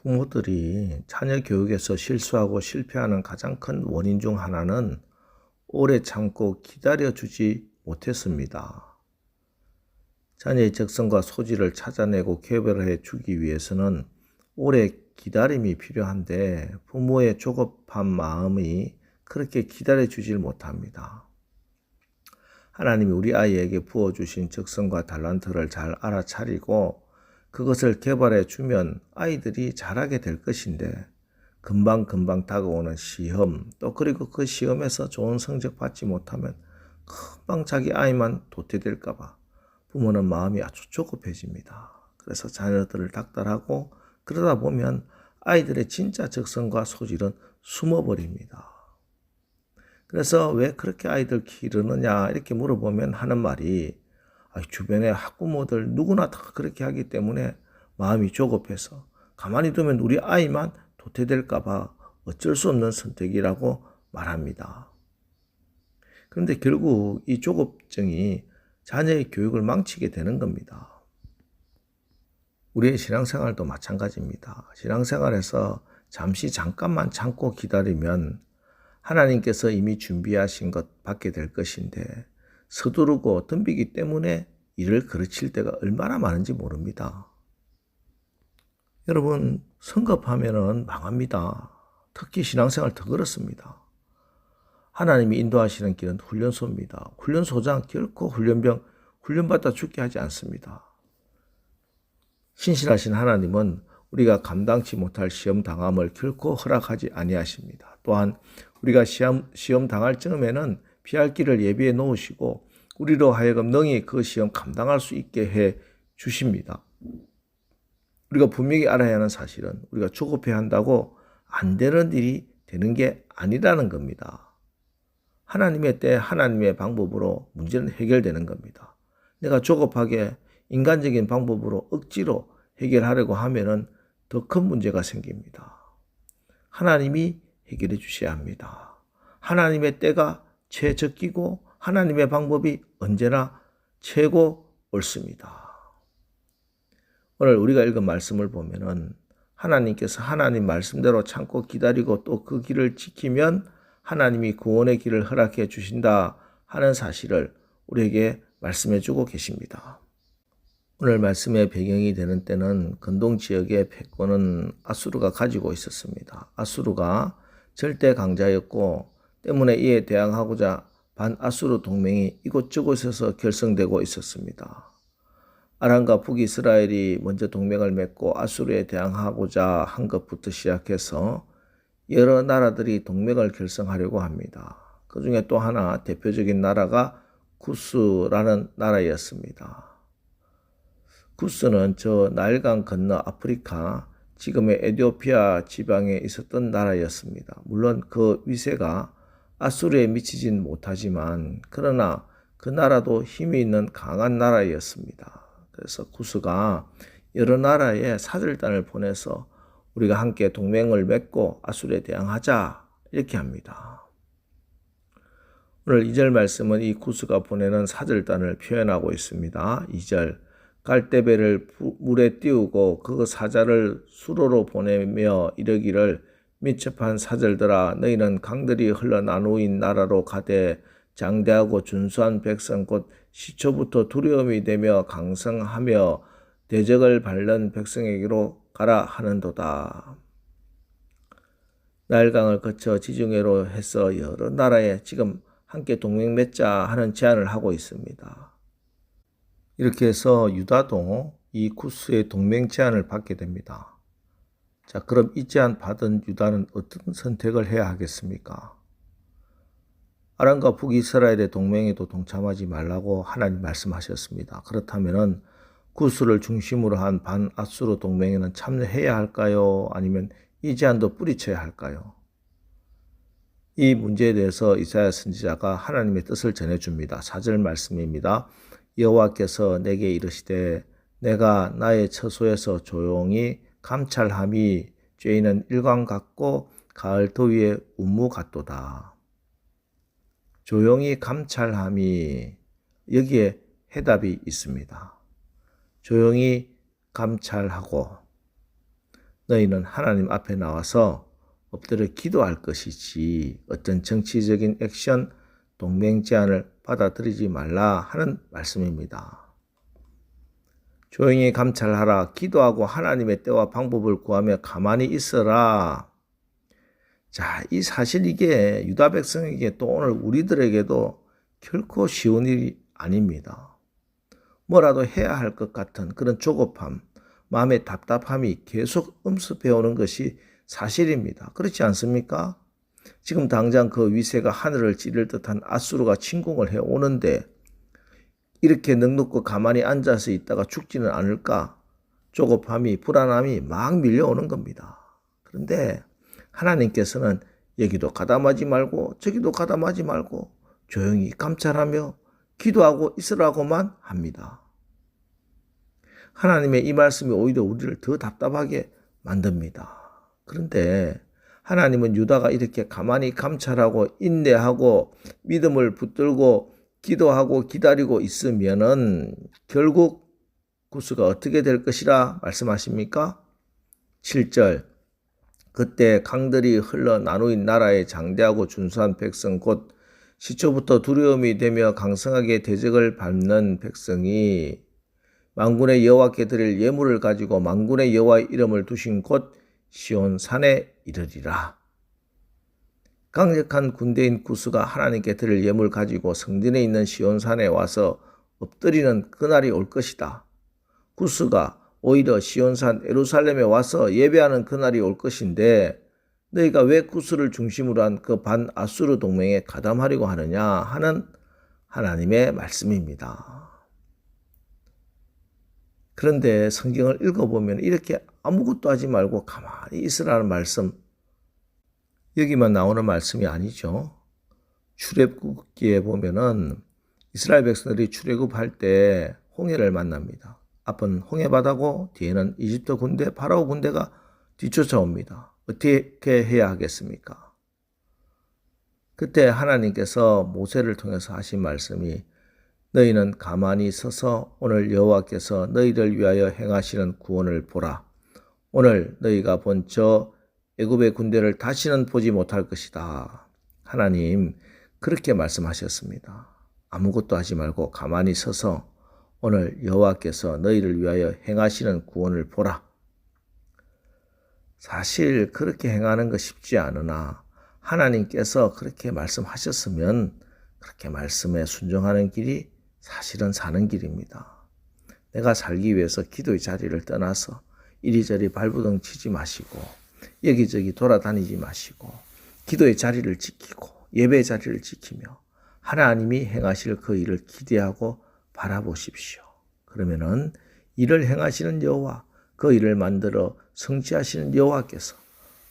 부모들이 자녀 교육에서 실수하고 실패하는 가장 큰 원인 중 하나는 오래 참고 기다려주지 못했습니다. 자녀의 적성과 소질을 찾아내고 개발해 주기 위해서는 오래 기다림이 필요한데 부모의 조급한 마음이 그렇게 기다려주질 못합니다. 하나님이 우리 아이에게 부어주신 적성과 달란트를 잘 알아차리고 그것을 개발해 주면 아이들이 잘하게 될 것인데 금방 다가오는 시험 또 그리고 그 시험에서 좋은 성적 받지 못하면 금방 자기 아이만 도태될까 봐 부모는 마음이 아주 조급해집니다. 그래서 자녀들을 닥달하고 그러다 보면 아이들의 진짜 적성과 소질은 숨어버립니다. 그래서 왜 그렇게 아이들 기르느냐 이렇게 물어보면 하는 말이 주변의 학부모들 누구나 다 그렇게 하기 때문에 마음이 조급해서 가만히 두면 우리 아이만 도태될까 봐 어쩔 수 없는 선택이라고 말합니다. 그런데 결국 이 조급증이 자녀의 교육을 망치게 되는 겁니다. 우리의 신앙생활도 마찬가지입니다. 신앙생활에서 잠깐만 참고 기다리면 하나님께서 이미 준비하신 것 받게 될 것인데 서두르고 덤비기 때문에 일을 그르칠 때가 얼마나 많은지 모릅니다. 여러분, 성급하면은 망합니다. 특히 신앙생활 더 그렇습니다. 하나님이 인도하시는 길은 훈련소입니다. 훈련소장 결코 훈련받다 죽게 하지 않습니다. 신실하신 하나님은 우리가 감당치 못할 시험 당함을 결코 허락하지 아니하십니다. 또한 우리가 시험 당할 즈음에는 피할 길을 예비해 놓으시고 우리로 하여금 능히 그 시험 감당할 수 있게 해 주십니다. 우리가 분명히 알아야 하는 사실은 우리가 조급해 한다고 안 되는 일이 되는 게 아니라는 겁니다. 하나님의 때 하나님의 방법으로 문제는 해결되는 겁니다. 내가 조급하게 인간적인 방법으로 억지로 해결하려고 하면은 더 큰 문제가 생깁니다. 하나님이 해결해 주셔야 합니다. 하나님의 때가 최적기고 하나님의 방법이 언제나 최고 옳습니다. 오늘 우리가 읽은 말씀을 보면은 하나님께서 하나님 말씀대로 참고 기다리고 또 그 길을 지키면 하나님이 구원의 길을 허락해 주신다 하는 사실을 우리에게 말씀해 주고 계십니다. 오늘 말씀의 배경이 되는 때는 근동 지역의 패권은 아수르가 가지고 있었습니다. 아수르가 절대 강자였고 때문에 이에 대항하고자 반아수르 동맹이 이곳저곳에서 결성되고 있었습니다. 아람과 북이스라엘이 먼저 동맹을 맺고 아수르에 대항하고자 한 것부터 시작해서 여러 나라들이 동맹을 결성하려고 합니다. 그 중에 또 하나 대표적인 나라가 구스라는 나라였습니다. 구스는 저 나일강 건너 아프리카 지금의 에티오피아 지방에 있었던 나라였습니다. 물론 그 위세가 아수르에 미치진 못하지만 그러나 그 나라도 힘이 있는 강한 나라였습니다. 그래서 구스가 여러 나라에 사절단을 보내서 우리가 함께 동맹을 맺고 아수르에 대항하자 이렇게 합니다. 오늘 2절 말씀은 이 구스가 보내는 사절단을 표현하고 있습니다. 2절 갈대배를 물에 띄우고 그 사자를 수로로 보내며 이르기를 민첩한 사절들아 너희는 강들이 흘러나누인 나라로 가되 장대하고 준수한 백성 곧 시초부터 두려움이 되며 강성하며 대적을 밟는 백성에게로 가라 하는도다. 나일강을 거쳐 지중해로 해서 여러 나라에 지금 함께 동맹 맺자 하는 제안을 하고 있습니다. 이렇게 해서 유다도 이 구스의 동맹 제안을 받게 됩니다. 자, 그럼 이 제안 받은 유다는 어떤 선택을 해야 하겠습니까? 아람과 북이스라엘의 동맹에도 동참하지 말라고 하나님 말씀하셨습니다. 그렇다면은 구스를 중심으로 한 반아수르 동맹에는 참여해야 할까요? 아니면 이 제안도 뿌리쳐야 할까요? 이 문제에 대해서 이사야 선지자가 하나님의 뜻을 전해줍니다. 4절 말씀입니다. 여호와께서 내게 이르시되 내가 나의 처소에서 조용히 감찰함이 죄인은 일광 같고 가을 더위에 운무 같도다. 조용히 감찰함이 여기에 해답이 있습니다. 조용히 감찰하고 너희는 하나님 앞에 나와서 엎드려 기도할 것이지 어떤 정치적인 액션, 동맹 제안을 받아들이지 말라 하는 말씀입니다. 조용히 감찰하라. 기도하고 하나님의 때와 방법을 구하며 가만히 있어라. 자, 이 사실 이게 유다 백성에게 또 오늘 우리들에게도 결코 쉬운 일이 아닙니다. 뭐라도 해야 할 것 같은 그런 조급함, 마음의 답답함이 계속 엄습해 오는 것이 사실입니다. 그렇지 않습니까? 지금 당장 그 위세가 하늘을 찌를 듯한 아수르가 침공을 해오는데 이렇게 넉넉고 가만히 앉아서 있다가 죽지는 않을까? 조급함이, 불안함이 막 밀려오는 겁니다. 그런데 하나님께서는 여기도 가담하지 말고 저기도 가담하지 말고 조용히 감찰하며 기도하고 있으라고만 합니다. 하나님의 이 말씀이 오히려 우리를 더 답답하게 만듭니다. 그런데 하나님은 유다가 이렇게 가만히 감찰하고 인내하고 믿음을 붙들고 기도하고 기다리고 있으면은 결국 구수가 어떻게 될 것이라 말씀하십니까? 7절 그때 강들이 흘러 나누인 나라의 장대하고 준수한 백성 곧 시초부터 두려움이 되며 강성하게 대적을 받는 백성이 만군의 여호와께 드릴 예물을 가지고 만군의 여호와의 이름을 두신 곳 시온 산에 이르리라. 강력한 군대인 구스가 하나님께 드릴 예물 가지고 성전에 있는 시온 산에 와서 엎드리는 그날이 올 것이다. 구스가 오히려 시온산 예루살렘에 와서 예배하는 그날이 올 것인데 너희가 왜 구스를 중심으로 한 그 반아수르 동맹에 가담하려고 하느냐 하는 하나님의 말씀입니다. 그런데 성경을 읽어보면 이렇게 아무것도 하지 말고 가만히 있으라는 말씀, 여기만 나오는 말씀이 아니죠. 출애굽기에 보면은 이스라엘 백성들이 출애굽할 때 홍해를 만납니다. 앞은 홍해바다고 뒤에는 이집트 군대, 파라오 군대가 뒤쫓아옵니다. 어떻게 해야 하겠습니까? 그때 하나님께서 모세를 통해서 하신 말씀이 너희는 가만히 서서 오늘 여호와께서 너희를 위하여 행하시는 구원을 보라. 오늘 너희가 본 저 애굽의 군대를 다시는 보지 못할 것이다. 하나님 그렇게 말씀하셨습니다. 아무것도 하지 말고 가만히 서서 오늘 여호와께서 너희를 위하여 행하시는 구원을 보라. 사실 그렇게 행하는 거 쉽지 않으나 하나님께서 그렇게 말씀하셨으면 그렇게 말씀에 순종하는 길이 사실은 사는 길입니다. 내가 살기 위해서 기도의 자리를 떠나서 이리저리 발부둥 치지 마시고 여기저기 돌아다니지 마시고 기도의 자리를 지키고 예배의 자리를 지키며 하나님이 행하실 그 일을 기대하고 바라보십시오. 그러면은 일을 행하시는 여호와, 그 일을 만들어 성취하시는 여호와께서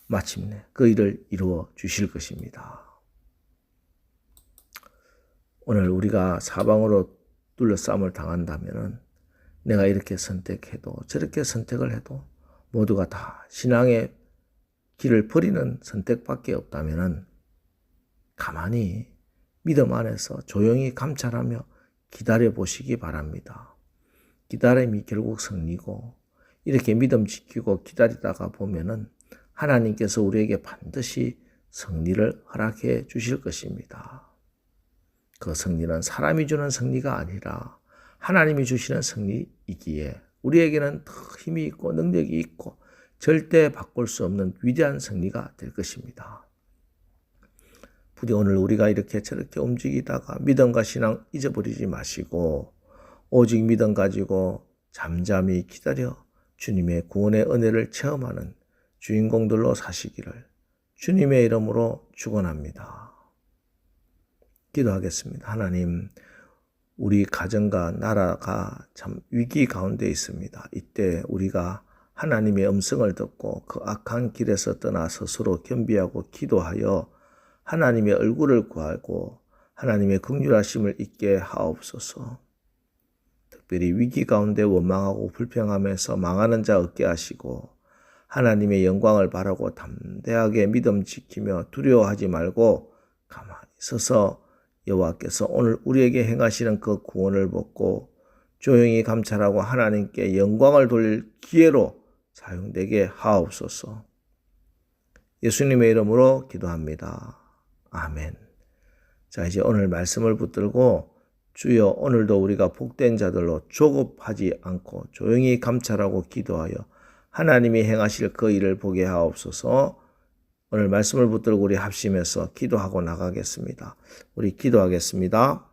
마침내 그 일을 이루어 주실 것입니다. 오늘 우리가 사방으로 둘러싸움을 당한다면은 내가 이렇게 선택해도 저렇게 선택을 해도 모두가 다 신앙의 길을 버리는 선택밖에 없다면은 가만히 믿음 안에서 조용히 감찰하며 기다려 보시기 바랍니다. 기다림이 결국 승리고 이렇게 믿음 지키고 기다리다가 보면은 하나님께서 우리에게 반드시 승리를 허락해 주실 것입니다. 그 승리는 사람이 주는 승리가 아니라 하나님이 주시는 승리이기에 우리에게는 더 힘이 있고 능력이 있고 절대 바꿀 수 없는 위대한 승리가 될 것입니다. 부디 오늘 우리가 이렇게 저렇게 움직이다가 믿음과 신앙 잊어버리지 마시고 오직 믿음 가지고 잠잠히 기다려 주님의 구원의 은혜를 체험하는 주인공들로 사시기를 주님의 이름으로 축원합니다. 기도하겠습니다. 하나님, 우리 가정과 나라가 참 위기 가운데 있습니다. 이때 우리가 하나님의 음성을 듣고 그 악한 길에서 떠나 스스로 겸비하고 기도하여 하나님의 얼굴을 구하고 하나님의 긍휼하심을 잊게 하옵소서. 특별히 위기 가운데 원망하고 불평하면서 망하는 자 없게 하시고 하나님의 영광을 바라고 담대하게 믿음 지키며 두려워하지 말고 가만히 서서 여호와께서 오늘 우리에게 행하시는 그 구원을 보고 조용히 감찰하고 하나님께 영광을 돌릴 기회로 사용되게 하옵소서. 예수님의 이름으로 기도합니다. 아멘. 자, 이제 오늘 말씀을 붙들고 주여 오늘도 우리가 복된 자들로 조급하지 않고 조용히 감찰하고 기도하여 하나님이 행하실 그 일을 보게 하옵소서. 오늘 말씀을 붙들고 우리 합심해서 기도하고 나가겠습니다. 우리 기도하겠습니다.